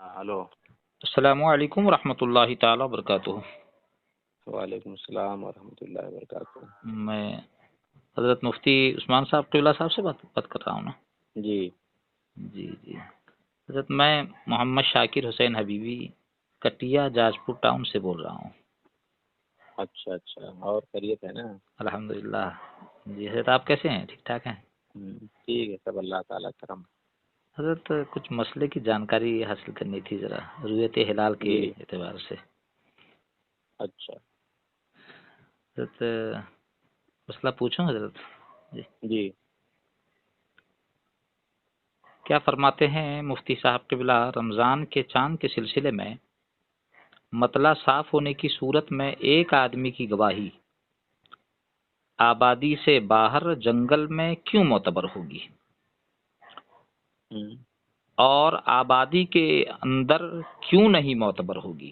Hello. السلام علیکم ورحمۃ اللہ تعالی وبرکاتہ. وعلیکم السلام ورحمۃ اللہ وبرکاتہ. میں حضرت مفتی عثمان صاحب قبلہ صاحب سے بات کر رہا ہوں نا؟ جی جی جی حضرت، میں محمد شاکر حسین حبیبی کٹیا جاج پور ٹاؤن سے بول رہا ہوں. اچھا اور خیریت ہے نا؟ الحمدللہ. جی حضرت، آپ کیسے ہیں؟ ٹھیک ٹھاک ہیں؟ ٹھیک ہے، سب اللہ تعالیٰ کرم. حضرت، کچھ مسئلے کی جانکاری حاصل کرنی تھی ذرا رؤیت ہلال کے جی. اعتبار سے. اچھا. حضرت، مسئلہ پوچھوں حضرت؟ جی. کیا فرماتے ہیں مفتی صاحب قبلہ، رمضان کے چاند کے سلسلے میں مطلع صاف ہونے کی صورت میں ایک آدمی کی گواہی آبادی سے باہر جنگل میں کیوں معتبر ہوگی، اور آبادی کے اندر کیوں نہیں معتبر ہوگی؟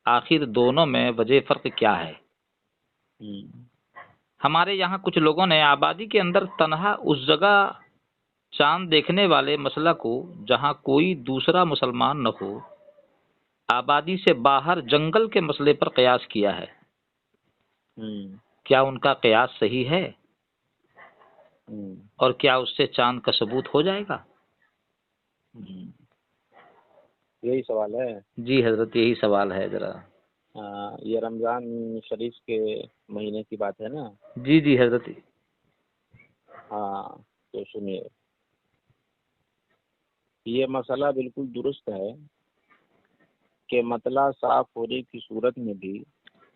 آخر دونوں میں وجہ فرق کیا ہے؟ ہمارے یہاں کچھ لوگوں نے آبادی کے اندر تنہا اس جگہ چاند دیکھنے والے مسئلہ کو، جہاں کوئی دوسرا مسلمان نہ ہو، آبادی سے باہر جنگل کے مسئلے پر قیاس کیا ہے. کیا ان کا قیاس صحیح ہے؟ اور کیا اس سے چاند کا ثبوت ہو جائے گا؟ یہی سوال ہے. جی حضرت، یہی سوال ہے ذرا. یہ رمضان شریف کے مہینے کی بات ہے نا؟ جی جی حضرت. ہاں تو سنیے، یہ مسئلہ بالکل درست ہے کہ مطلع صاف ہونے کی صورت میں بھی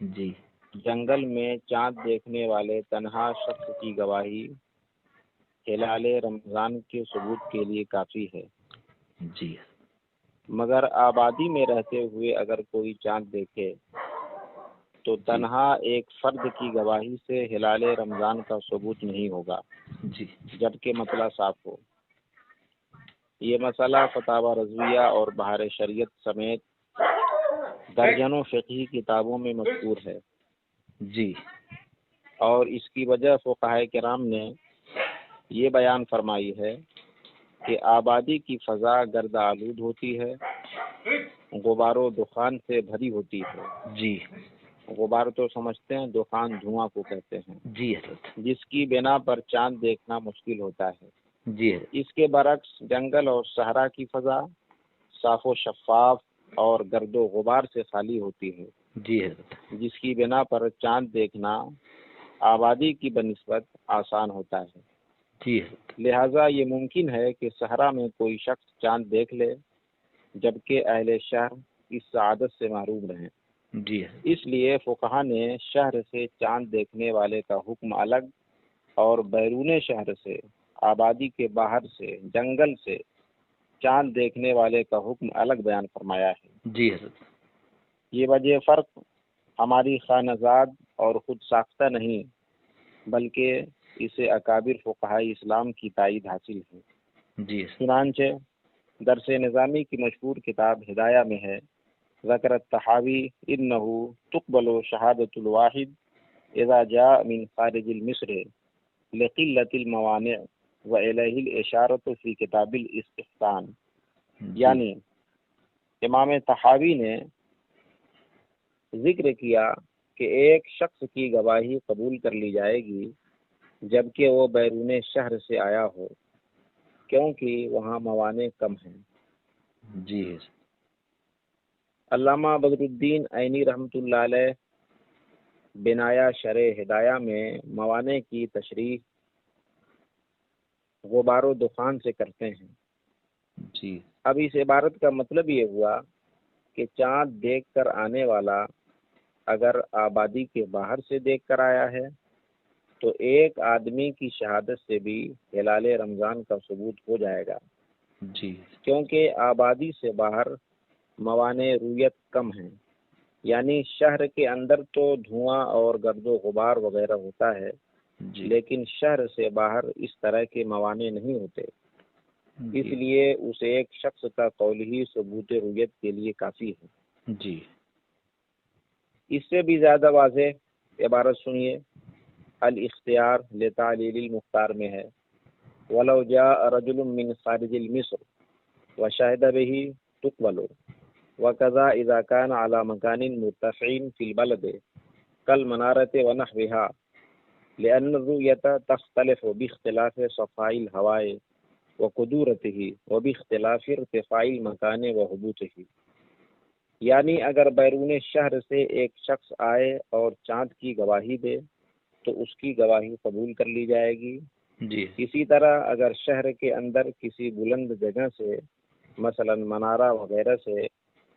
جی جنگل میں چاند دیکھنے والے تنہا شخص کی گواہی ہلال رمضان کے ثبوت کے لیے کافی ہے. جی مگر آبادی میں رہتے ہوئے اگر کوئی چاند دیکھے تو تنہا ایک فرد کی گواہی سے ہلال رمضان کا ثبوت نہیں ہوگا، جی جبکہ مطلع صاف ہو. یہ مسئلہ فتاوی رضویہ اور بہار شریعت سمیت درجنوں فقہی کتابوں میں مذکور ہے. جی اور اس کی وجہ فقہائے کرام نے یہ بیان فرمائی ہے کہ آبادی کی فضا گرد آلود ہوتی ہے، غبار و دخان سے بھری ہوتی ہے. جی غبار تو سمجھتے ہیں، دخان دھواں کو کہتے ہیں، جی حضرت. جس کی بنا پر چاند دیکھنا مشکل ہوتا ہے. جی حضرت. اس کے برعکس جنگل اور صحرا کی فضا صاف و شفاف اور گرد و غبار سے خالی ہوتی ہے، جی حضرت. جس کی بنا پر چاند دیکھنا آبادی کی بنسبت آسان ہوتا ہے. جی حضرت. لہٰذا یہ ممکن ہے کہ صحرا میں کوئی شخص چاند دیکھ لے جبکہ اہل شہر اس سعادت سے محروم رہیں. جی حضرت. اس لیے فقہا نے شہر سے چاند دیکھنے والے کا حکم الگ اور بیرون شہر سے، آبادی کے باہر سے، جنگل سے چاند دیکھنے والے کا حکم الگ بیان فرمایا ہے. جی حضرت. یہ وجہ فرق ہماری خانہ زاد اور خود ساختہ نہیں، بلکہ اسے اکابر فقہائے اسلام کی تائید حاصل ہے. جی چنانچہ درس نظامی کی مشہور کتاب ہدایہ میں ہے، ذکر الطحاوی انہ تقبل شہادت الواحد اذا جاء من خارج المصر لقلت الموانع والیہ الاشارۃ فی کتاب الاستحسان. یعنی امام طحاوی نے ذکر کیا کہ ایک شخص کی گواہی قبول کر لی جائے گی جبکہ وہ بیرون شہر سے آیا ہو، کیونکہ وہاں موانع کم ہیں. جی علامہ بدر الدین عینی رحمۃ اللہ علیہ بنایا شرح ہدایہ میں موانع کی تشریح غبار و دخان سے کرتے ہیں. جی. اب اس عبارت کا مطلب یہ ہوا کہ چاند دیکھ کر آنے والا اگر آبادی کے باہر سے دیکھ کر آیا ہے تو ایک آدمی کی شہادت سے بھی ہلال رمضان کا ثبوت ہو جائے گا. جی. کیونکہ آبادی سے باہر موانع رویت کم ہیں. یعنی شہر کے اندر تو دھواں اور گرد و غبار وغیرہ ہوتا ہے، جی. لیکن شہر سے باہر اس طرح کے موانع نہیں ہوتے. اس لیے اس ایک شخص کا قول ہی ثبوت رویت کے لیے کافی ہے. جی. اس سے بھی زیادہ واضح عبارت سنیے، الاختیار لتعلیل المختار میں ہے، ولو جاء رجل من خارج المصر وشهد به تقبل وكذا إذا كان على مكان مرتفع في البلد كالمنارة ونحوها لأن الرؤية تختلف باختلاف صفاء الهواء وقدورته وباختلاف ارتفاع المكان وهبوطه. یعنی اگر بیرون شہر سے ایک شخص آئے اور چاند کی گواہی دے تو اس کی گواہی قبول کر لی جائے گی. جی اسی طرح اگر شہر کے اندر کسی بلند جگہ سے مثلا منارہ وغیرہ سے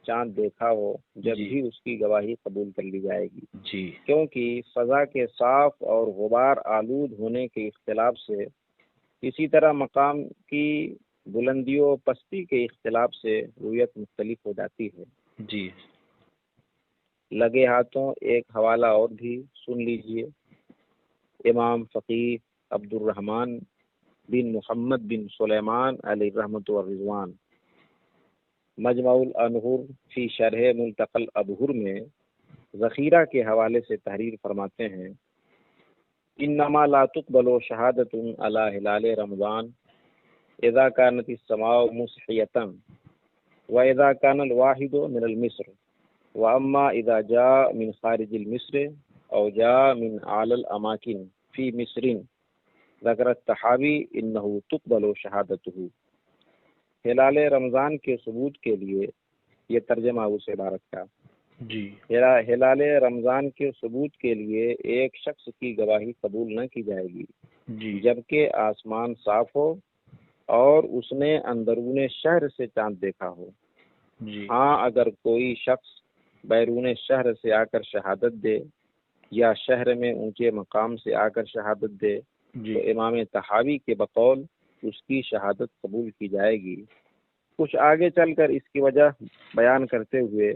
چاند دیکھا ہو جب جی بھی اس کی گواہی قبول کر لی جائے گی، جی کیونکہ فضا کے صاف اور غبار آلود ہونے کے اختلاف سے، اسی طرح مقام کی بلندی و پستی کے اختلاف سے رویت مختلف ہو جاتی ہے. جی لگے ہاتھوں ایک حوالہ اور بھی سن لیجئے. امام فقیہ عبد الرحمن بن محمد بن سلیمان علیہ رحمۃ والرضوان مجمع الانہر فی شرح ملتقى الابہر میں ذخیرہ کے حوالے سے تحریر فرماتے ہیں: انما لا تقبل شہادت علی ہلال رمضان اذا كانت السماء مصحیۃ واذا كان الواحد من المصر واما اذا جاء من خارج المصر او جاء من اعلی الاماکن فی مصر ذکر الطحاوی انه تقبل شہادته. ہلال رمضان کے ثبوت کے لیے یہ ترجمہ اس عبارت کا. جی ہلال رمضان کے ثبوت کے لیے ایک شخص کی گواہی قبول نہ کی جائے گی جی جبکہ آسمان صاف ہو اور اس نے اندرون شہر سے چاند دیکھا ہو. جی ہاں اگر کوئی شخص بیرون شہر سے آ کر شہادت دے یا شہر میں اونچے مقام سے آ کر شہادت دے جی تو امام طحاوی کے بقول اس کی شہادت قبول کی جائے گی. کچھ آگے چل کر اس کی وجہ بیان کرتے ہوئے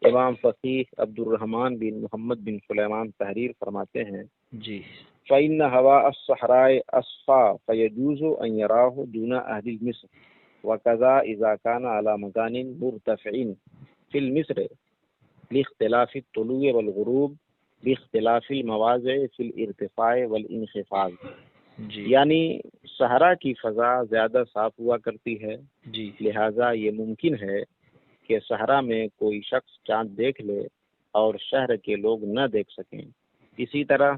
امام فقیہ عبد الرحمن بن محمد بن سلیمان تحریر فرماتے ہیں: جی فإن هواء الصحراء أصفى فيجوز أن يراه دون أهل المصر وكذا إذا كان على مكان مرتفع في المصر لاختلاف الطلوع والغروب باختلاف المواضع في الارتفاع والانخفاض. جی یعنی صحرا کی فضا زیادہ صاف ہوا کرتی ہے، جی لہذا یہ ممکن ہے کہ صحرا میں کوئی شخص چاند دیکھ لے اور شہر کے لوگ نہ دیکھ سکیں. اسی طرح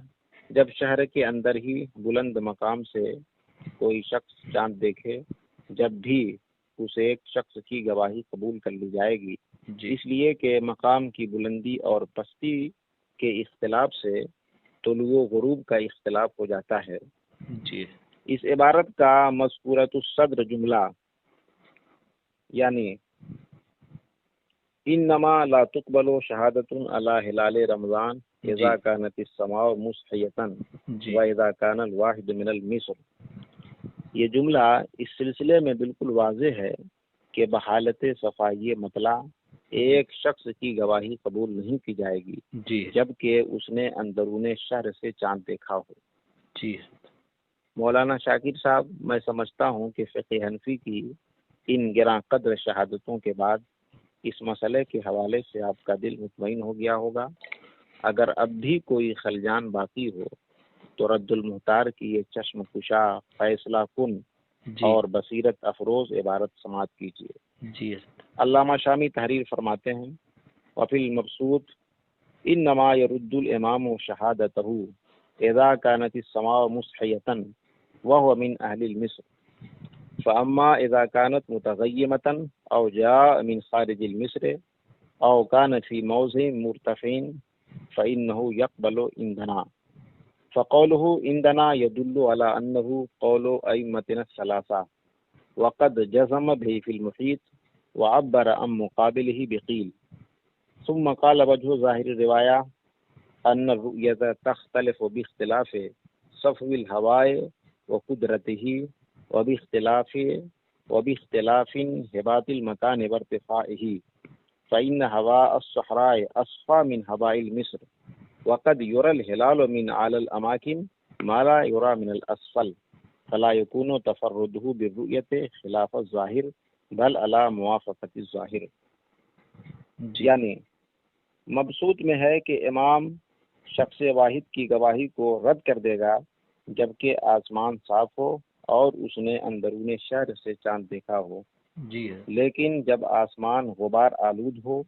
جب شہر کے اندر ہی بلند مقام سے کوئی شخص چاند دیکھے جب بھی اس ایک شخص کی گواہی قبول کر لی جائے گی، جی اس لیے کہ مقام کی بلندی اور پستی کے اختلاف سے طلوع و غروب کا اختلاف ہو جاتا ہے. جی اس عبارت کا مذکورۃ الصدر جملہ یعنی انما لا تقبل شہادت علی ہلال رمضان اذا كانت السماء مصحیۃ جی واذا كان الواحد من المصر، یہ جملہ اس سلسلے میں بالکل واضح ہے کہ بحالت صفائی مطلع ایک شخص کی گواہی قبول نہیں کی جائے گی جی جبکہ اس نے اندرون شہر سے چاند دیکھا ہو. جی مولانا شاکر صاحب، میں سمجھتا ہوں کہ فقہ حنفی کی ان گراں قدر شہادتوں کے بعد اس مسئلے کے حوالے سے آپ کا دل مطمئن ہو گیا ہوگا. اگر اب بھی کوئی خلجان باقی ہو تو رد المحتار کی یہ چشم کشا، فیصلہ کن جی اور بصیرت افروز عبارت سماعت کیجیے. جی علامہ شامی تحریر فرماتے ہیں: وفی المبسوط انما يرد الامام شہادتہ اذا كانت السماء مصحیۃ وهو من اهل المصر فاما اذا كانت متغیمة او جاء من خارج المصر او كان في موضع مرتفع فانه يقبل عندنا. فقوله عندنا يدل على انه قول ائمتنا الثلاثة وقد جزم به في المحيط وعبر عن مقابله بقيل. ثم قال وجه ظاهر الرواية أن الرؤية تختلف باختلاف صفو الهواء وقدرته وباختلاف هبات المكان وارتفاعه، فإن هواء الصحراء أصفى من هواء المصر وقد يرى الهلال من أعلى الأماكن ما لا يرى من الأسفل، فلا يكون تفرده بالرؤية خلاف الظاهر بل على موافقة الظاهر. یعنی مبسوط میں ہے کہ امام شخص واحد کی گواہی کو رد کر دے گا جبکہ آسمان صاف ہو اور اس نے اندرون شہر سے چاند دیکھا ہو، جی حضرت، لیکن جب آسمان غبار آلود ہو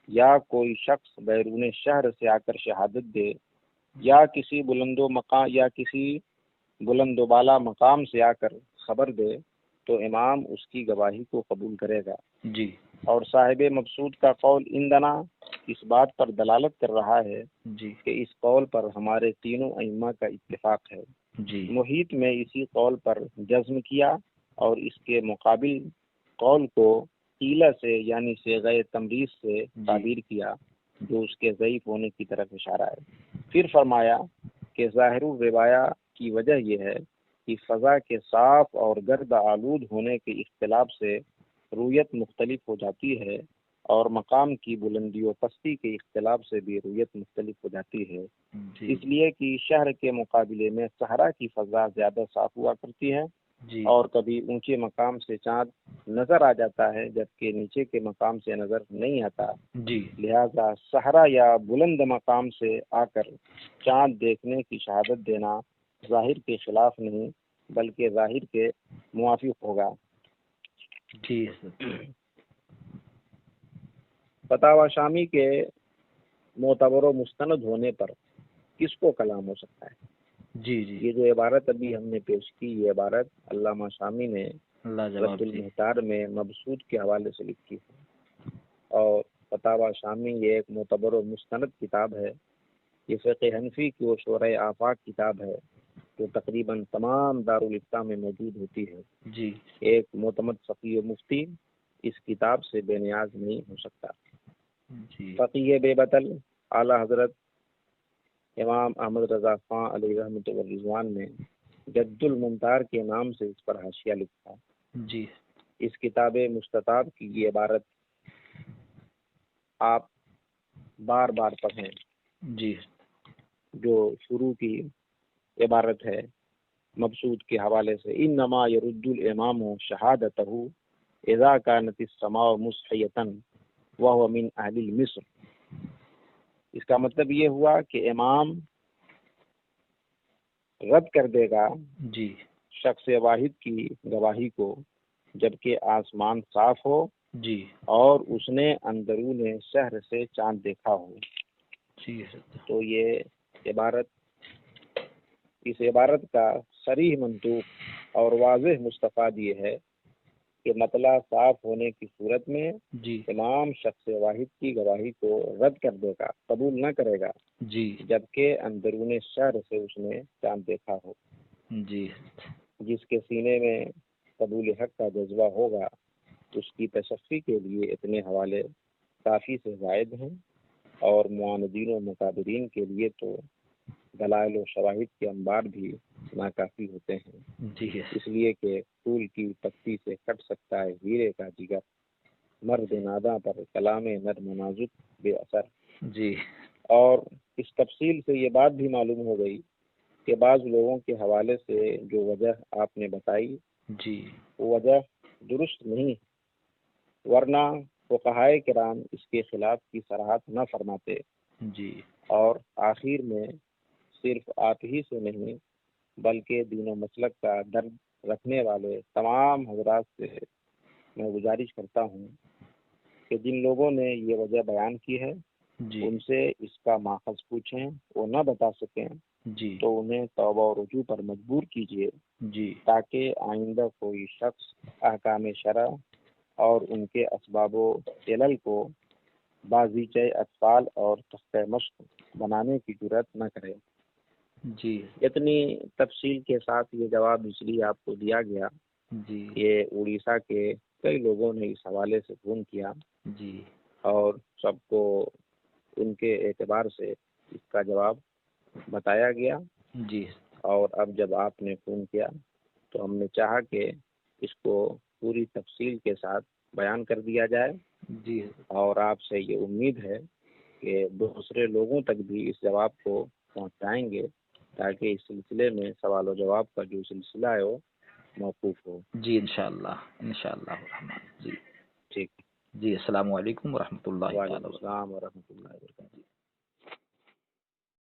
یا کوئی شخص بیرون شہر سے آ کر شہادت دے یا کسی بلند و بالا مقام سے آ کر خبر دے تو امام اس کی گواہی کو قبول کرے گا۔ جی اور صاحب مقصود کا قول اندنا اس بات پر دلالت کر رہا ہے جی کہ اس قول پر ہمارے تینوں ائمہ کا اتفاق ہے۔ جی محیط میں اسی قول پر جزم کیا اور اس کے مقابل قول کو قیلہ سے یعنی صیغہ تمریض سے تعبیر کیا جو اس کے ضعیف ہونے کی طرف اشارہ ہے۔ پھر فرمایا کہ ظاہر الروایہ کی وجہ یہ ہے کہ فضا کے صاف اور گرد آلود ہونے کے اختلاف سے رویت مختلف ہو جاتی ہے اور مقام کی بلندی و پستی کے اختلاف سے بھی رویت مختلف ہو جاتی ہے، جی اس لیے کہ شہر کے مقابلے میں صحرا کی فضا زیادہ صاف ہوا کرتی ہے جی اور کبھی اونچے مقام سے چاند نظر آ جاتا ہے جبکہ نیچے کے مقام سے نظر نہیں آتا، جی لہذا صحرا یا بلند مقام سے آ کر چاند دیکھنے کی شہادت دینا ظاہر کے خلاف نہیں بلکہ ظاہر کے موافق ہوگا۔ جی حضرت، فتاوی شامی کے معتبر و مستند ہونے پر کس کو کلام ہو سکتا ہے؟ جی جی یہ جو عبارت ابھی ہم نے پیش کی یہ عبارت علامہ شامی نے اللہ رد جواب دے۔ المحتار میں مبسوط کے حوالے سے لکھی ہے، اور فتاوی شامی یہ ایک معتبر و مستند کتاب ہے۔ یہ فقہ حنفی کی و شورۂ آفاق کتاب ہے جو تقریباً تمام دارالافتاء میں موجود ہوتی ہے۔ جی ایک معتمد فقیہ و مفتی اس کتاب سے بے نیاز نہیں ہو سکتا۔ جی فقیہ بے بطل اعلیٰ حضرت امام احمد رضا خاں علیہ رحمۃ الرضوان نے جد الممتار کے نام سے اس پر حاشیہ لکھا۔ جی اس کتاب مستطاب کی یہ عبارت آپ بار بار پڑھیں جی جو شروع کی عبارت ہے مبسوط کے حوالے سے، انما یرد الامام شہادتہ اذا كانت السماء مصحیۃ وهو من اہل مصر۔ اس کا مطلب یہ ہوا کہ امام رد کر دے گا جی شخص واحد کی گواہی کو جبکہ آسمان صاف ہو جی اور اس نے اندرون شہر سے چاند دیکھا ہو۔ جی حضرت، تو یہ عبارت اس عبارت کا صریح منطوق اور واضح مستفاد یہ ہے کہ مطلع صاف ہونے کی صورت میں جی امام شخص واحد کی گواہی کو رد کر دے گا، قبول نہ کرے گا جی جبکہ اندرون شہر سے اس نے چاند دیکھا ہو۔ جی جس کے سینے میں قبول حق کا جذبہ ہوگا اس کی تصفی کے لیے اتنے حوالے کافی سے زائد ہیں، اور معاندین و مقابرین کے لیے تو دلائل و شواہد کے انبار بھی ناکافی ہوتے ہیں، جی اس لیے کہ پھول کی پتی سے کٹ سکتا ہے ہیرے کا جگر، مرد ناداں پر کلام نرم و نازک بے اثر۔ جی اور اس تفصیل سے یہ بات بھی معلوم ہو گئی کہ بعض لوگوں کے حوالے سے جو وجہ آپ نے بتائی جی وہ وجہ درست نہیں، ورنہ فقہائے کرام اس کے خلاف کی صراحت نہ فرماتے، جی اور آخر میں صرف آپ ہی سے نہیں بلکہ دین و مسلک کا درد رکھنے والے تمام حضرات سے میں گزارش کرتا ہوں کہ جن لوگوں نے یہ وجہ بیان کی ہے جی ان سے اس کا ماخذ پوچھیں، وہ نہ بتا سکیں جی تو انہیں توبہ و رجوع پر مجبور کیجیے جی تاکہ آئندہ کوئی شخص احکام شرع اور ان کے اسباب و علل کو بازیچہ اطفال اور تختہ مشق بنانے کی جرات نہ کرے۔ جی اتنی تفصیل کے ساتھ یہ جواب اس لیے آپ کو دیا گیا، جی یہ اڑیسہ کے کئی لوگوں نے اس حوالے سے فون کیا جی اور سب کو ان کے اعتبار سے اس کا جواب بتایا گیا، جی اور اب جب آپ نے فون کیا تو ہم نے چاہا کہ اس کو پوری تفصیل کے ساتھ بیان کر دیا جائے، جی اور آپ سے یہ امید ہے کہ دوسرے لوگوں تک بھی اس جواب کو پہنچائیں گے تاکہ اس سلسلے میں سوال و جواب کا جو سلسلہ ہے وہ موقوف ہو۔ جی انشاءاللہ الرحمن۔ جی ٹھیک، جی السلام علیکم ورحمۃ اللہ تعالی وعلیکم وبرکاتہ۔ السلام ورحمۃ اللہ وبرکاتہ۔